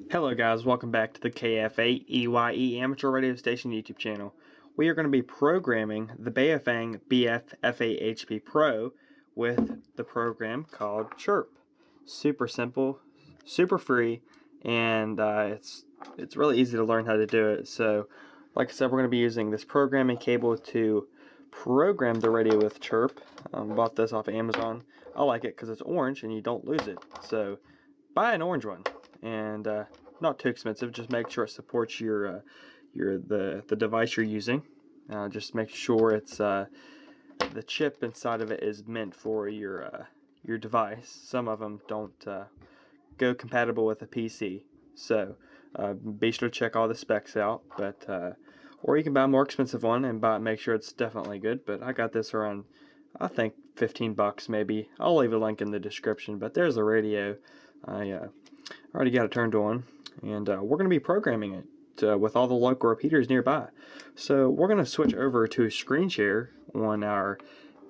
Hello guys, welcome back to the KF8EYE Amateur Radio Station YouTube channel. We are going to be programming the Baofeng BF-F8HP Pro with the program called CHIRP. Super simple, super free, and it's really easy to learn how to do it. So, like I said, we're going to be using this programming cable to program the radio with CHIRP. Bought this off of Amazon. I like it because it's orange and you don't lose it. So, buy an orange one, and not too expensive. Just make sure it supports the device you're using. Just make sure it's the chip inside of it is meant for your device. Some of them don't go compatible with a PC, so be sure to check all the specs out. But or you can buy a more expensive one and make sure it's definitely good. But I got this around, I think, $15 maybe. I'll leave a link in the description. But there's the radio. I already got it turned on, and we're going to be programming it with all the local repeaters nearby. So we're going to switch over to screen share on our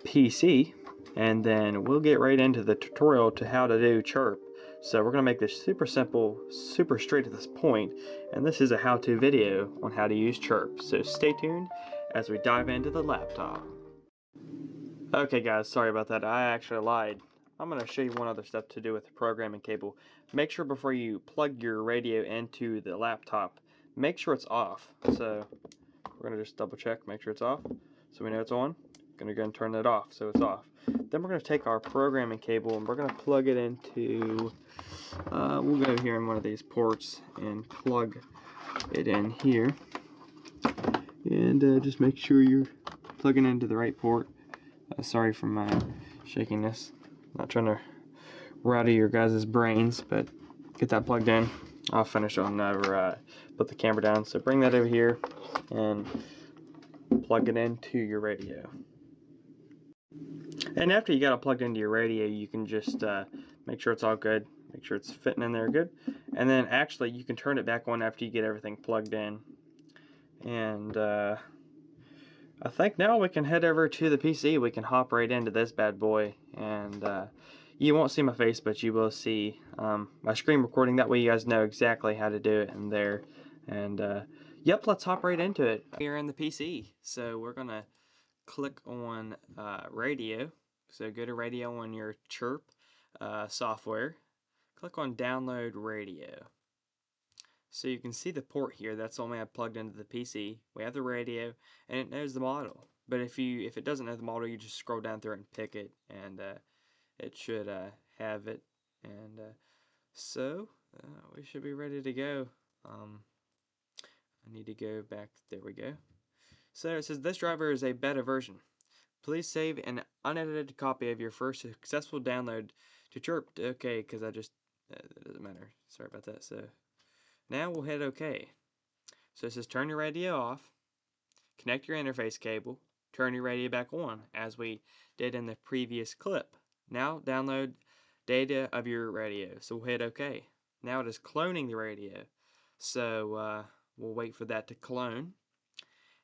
PC, and then we'll get right into the tutorial to how to do CHIRP. So we're going to make this super simple, super straight to this point, and this is a how-to video on how to use CHIRP. So stay tuned as we dive into the laptop. Okay guys, sorry about that. I actually lied. I'm going to show you one other step to do with the programming cable. Make sure before you plug your radio into the laptop, make sure it's off. So we're going to just double check, make sure it's off, so we know it's on. Going to go and turn it off so it's off. Then we're going to take our programming cable and we're going to plug it into, we'll go here in one of these ports and plug it in here. And just make sure you're plugging into the right port. Sorry for my shakiness. Not trying to rattle your guys' brains, but get that plugged in. I'll finish on over, put the camera down. So bring that over here and plug it into your radio. And after you got it plugged into your radio, you can just make sure it's all good. Make sure it's fitting in there good. And then actually you can turn it back on after you get everything plugged in. And I think now we can head over to the PC. We can hop right into this bad boy, and you won't see my face, but you will see my screen recording. That way you guys know exactly how to do it in there. And yep, let's hop right into it. Here in the PC, so we're gonna click on radio. So go to radio on your CHIRP software. Click on download radio. So you can see the port here. That's the one we have plugged into the PC. We have the radio, and it knows the model. But if it doesn't know the model, you just scroll down through it and pick it, and it should have it. And so we should be ready to go. I need to go back. There we go. So it says this driver is a beta version. Please save an unedited copy of your first successful download to CHIRP. Okay, because I just that doesn't matter. Sorry about that. So. Now we'll hit OK. So it says turn your radio off, connect your interface cable, turn your radio back on, as we did in the previous clip. Now download data of your radio. So we'll hit OK. Now it is cloning the radio. So we'll wait for that to clone.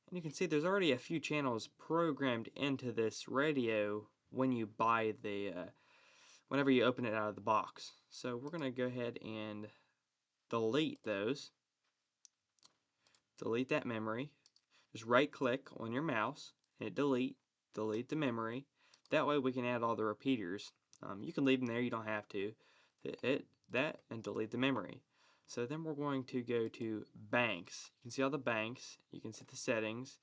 And you can see there's already a few channels programmed into this radio when you buy the, whenever you open it out of the box. So we're going to go ahead and delete those. Delete that memory. Just right click on your mouse, hit delete, delete the memory. That way we can add all the repeaters. You can leave them there, you don't have to. Hit that and delete the memory. So then we're going to go to banks. You can see all the banks, you can see the settings.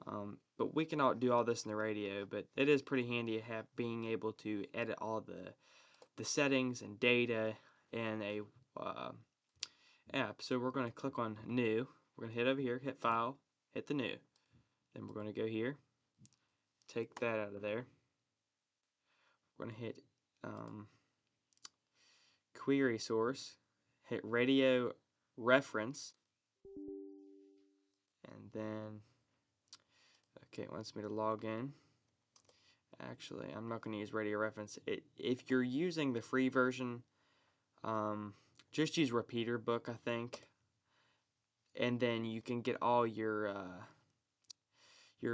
But we cannot do all this in the radio, but it is pretty handy being able to edit all the settings and data in a app. So we're going to click on new. We're going to hit over here, hit file, hit the new. Then we're going to go here, take that out of there. We're going to hit query source, hit radio reference, and then okay, it wants me to log in. Actually, I'm not going to use radio reference. If you're using the free version, just use repeater book, I think, and then you can get all your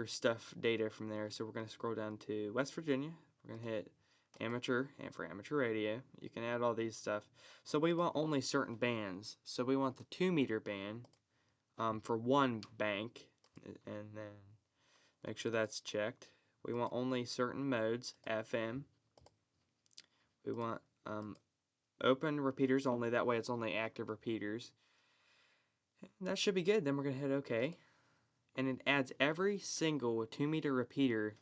stuff data from there. So we're going to scroll down to West Virginia. We're going to hit amateur, and for amateur radio. You can add all these stuff. So we want only certain bands. So we want the 2-meter band for one bank, and then make sure that's checked. We want only certain modes, FM. We want open repeaters only, that way it's only active repeaters. And that should be good. Then we're going to hit OK. And it adds every single 2-meter repeater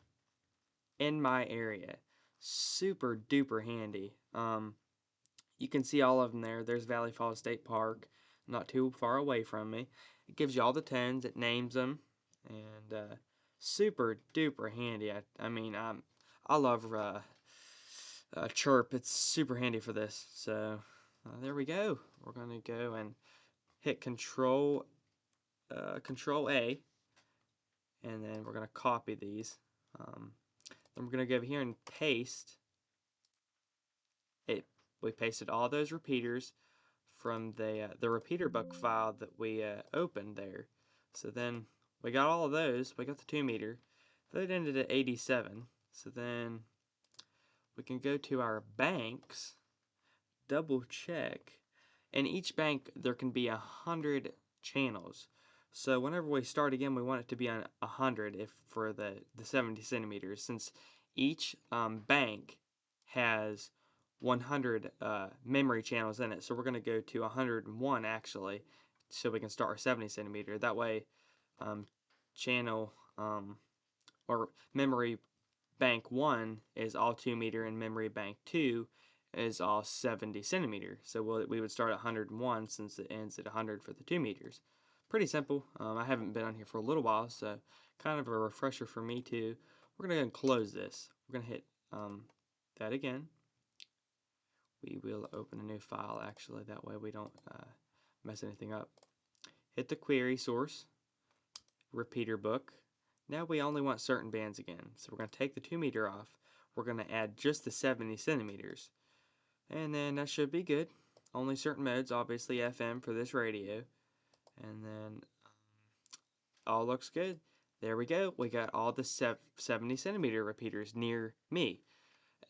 in my area. Super duper handy. You can see all of them there. There's Valley Falls State Park, not too far away from me. It gives you all the tones, it names them, and super duper handy. I mean, I love CHIRP. It's super handy for this. So there we go. We're gonna go and hit Control A, and then we're gonna copy these. Then we're gonna go over here and paste it. We pasted all those repeaters from the repeater book file that we opened there. So then we got all of those. We got the 2-meter. That ended at 87. So then we can go to our banks, double check. In each bank there can be 100 channels. So whenever we start again, we want it to be on 100 if for the 70 centimeters, since each bank has 100 memory channels in it. So we're going to go to 101 actually, so we can start our 70 centimeter. That way channel or memory bank 1 is all 2-meter and memory bank 2 is all 70 centimeter. So we would start at 101 since it ends at 100 for the 2 meters. Pretty simple. I haven't been on here for a little while, so kind of a refresher for me too. We're going to go and close this. We're going to hit that again. We will open a new file actually, that way we don't mess anything up. Hit the query source, repeater book. Now we only want certain bands again, so we're going to take the 2-meter off. We're going to add just the 70 centimeters, and then that should be good. Only certain modes, obviously FM for this radio, and then all looks good. There we go. We got all the 70 centimeter repeaters near me.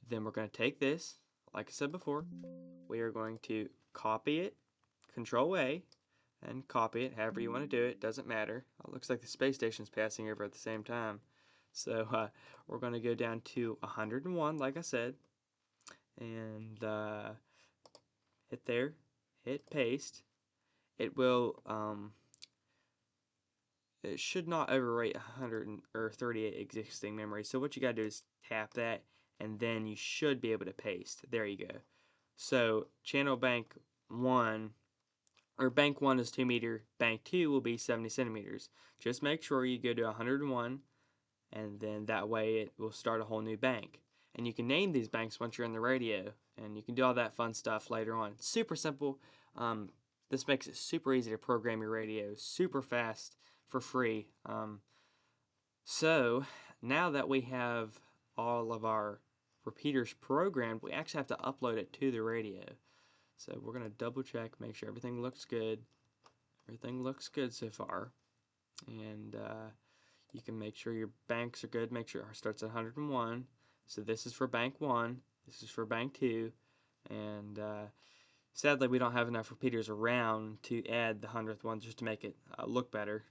Then we're going to take this, like I said before, we are going to copy it, Control A, and copy it however you want to do it, doesn't matter. It looks like the space station's passing over at the same time. So we're going to go down to 101, like I said, and hit there, hit paste. It will it should not overwrite 138 existing memory. So what you gotta do is tap that, and then you should be able to paste. There you go. So channel bank 1, or bank 1 is 2-meter, bank 2 will be 70 centimeters. Just make sure you go to 101, and then that way it will start a whole new bank. And you can name these banks once you're in the radio, and you can do all that fun stuff later on. Super simple. This makes it super easy to program your radio, super fast, for free. So now that we have all of our repeaters programmed, we actually have to upload it to the radio. So we're going to double check, make sure everything looks good. Everything looks good so far. And you can make sure your banks are good. Make sure it starts at 101. So this is for bank 1. This is for bank 2. And sadly, we don't have enough repeaters around to add the 100th one just to make it look better.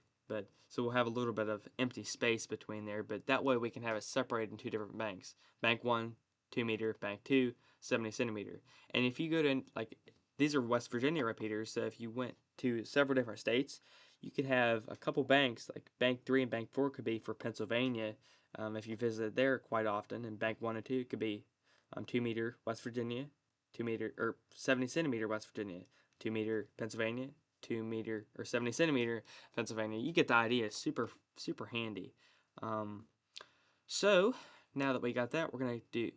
So we'll have a little bit of empty space between there, but that way we can have it separated in 2 different banks. Bank 1, 2-meter, bank 2, 70 centimeter. And if you go to, like, these are West Virginia repeaters, so if you went to several different states, you could have a couple banks, like bank 3 and bank 4 could be for Pennsylvania, if you visit there quite often, and bank 1 and 2 could be 2-meter West Virginia, 2-meter, or 70 centimeter West Virginia, 2-meter Pennsylvania, 2-meter or 70 centimeter Pennsylvania. You get the idea. Super handy. So now that we got that, we're gonna do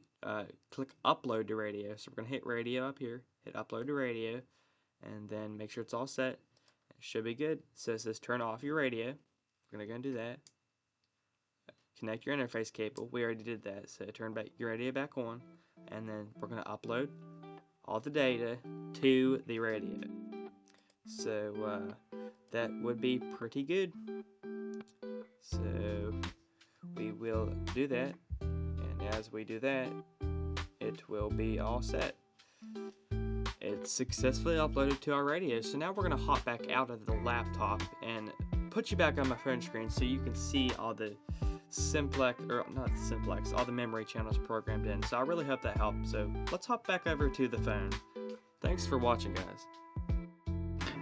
click upload to radio. So we're gonna hit radio up here, hit upload to radio, and then make sure it's all set. It should be good. So it says turn off your radio. We're gonna go and do that. Connect your interface cable. We already did that. So turn back your radio back on, and then we're gonna upload all the data to the radio. So that would be pretty good. So we will do that, and as we do that, it it will be all set. It's successfully uploaded to our radio, so now we're going to hop back out of the laptop and put you back on my phone screen so you can see all the all the memory channels programmed in. So I really hope that helped. So let's hop back over to the phone. Thanks for watching, guys.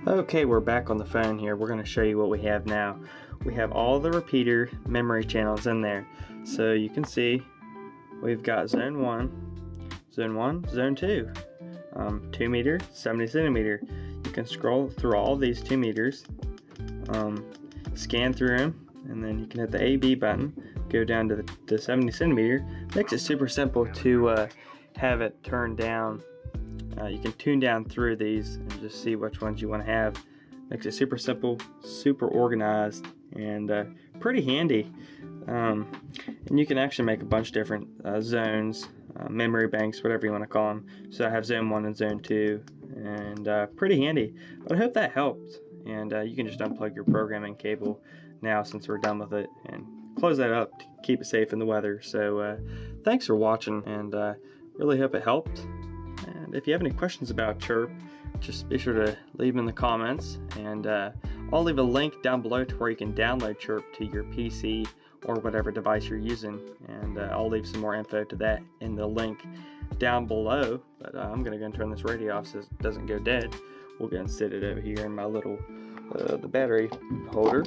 Okay, we're back on the phone here. We're going to show you what we have now. We have all the repeater memory channels in there. So you can see we've got zone 1, zone 2, 2 meter, 70 centimeter. You can scroll through all these 2 meters, scan through them, and then you can hit the A/B button, go down to the 70 centimeter. Makes it super simple to have it turned down. You can tune down through these and just see which ones you want to have. Makes it super simple, super organized, and pretty handy. And you can actually make a bunch of different zones, memory banks, whatever you want to call them. So I have zone 1 and zone 2, and pretty handy. But I hope that helped. And you can just unplug your programming cable now since we're done with it, and close that up to keep it safe in the weather. So thanks for watching, and really hope it helped. And if you have any questions about CHIRP, just be sure to leave them in the comments, and I'll leave a link down below to where you can download CHIRP to your PC or whatever device you're using, and I'll leave some more info to that in the link down below. But I'm gonna go and turn this radio off so it doesn't go dead. We'll go and sit it over here in my little the battery holder,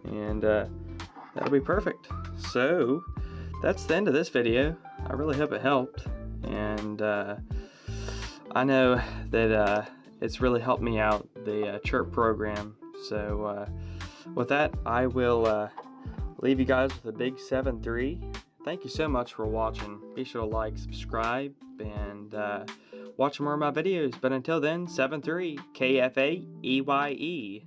and that'll be perfect. So that's the end of this video. I really hope it helped, and I know that it's really helped me out, the CHIRP program. So with that, I will leave you guys with a big 7-3. Thank you so much for watching. Be sure to like, subscribe, and watch more of my videos. But until then, 7-3, KFAEYE.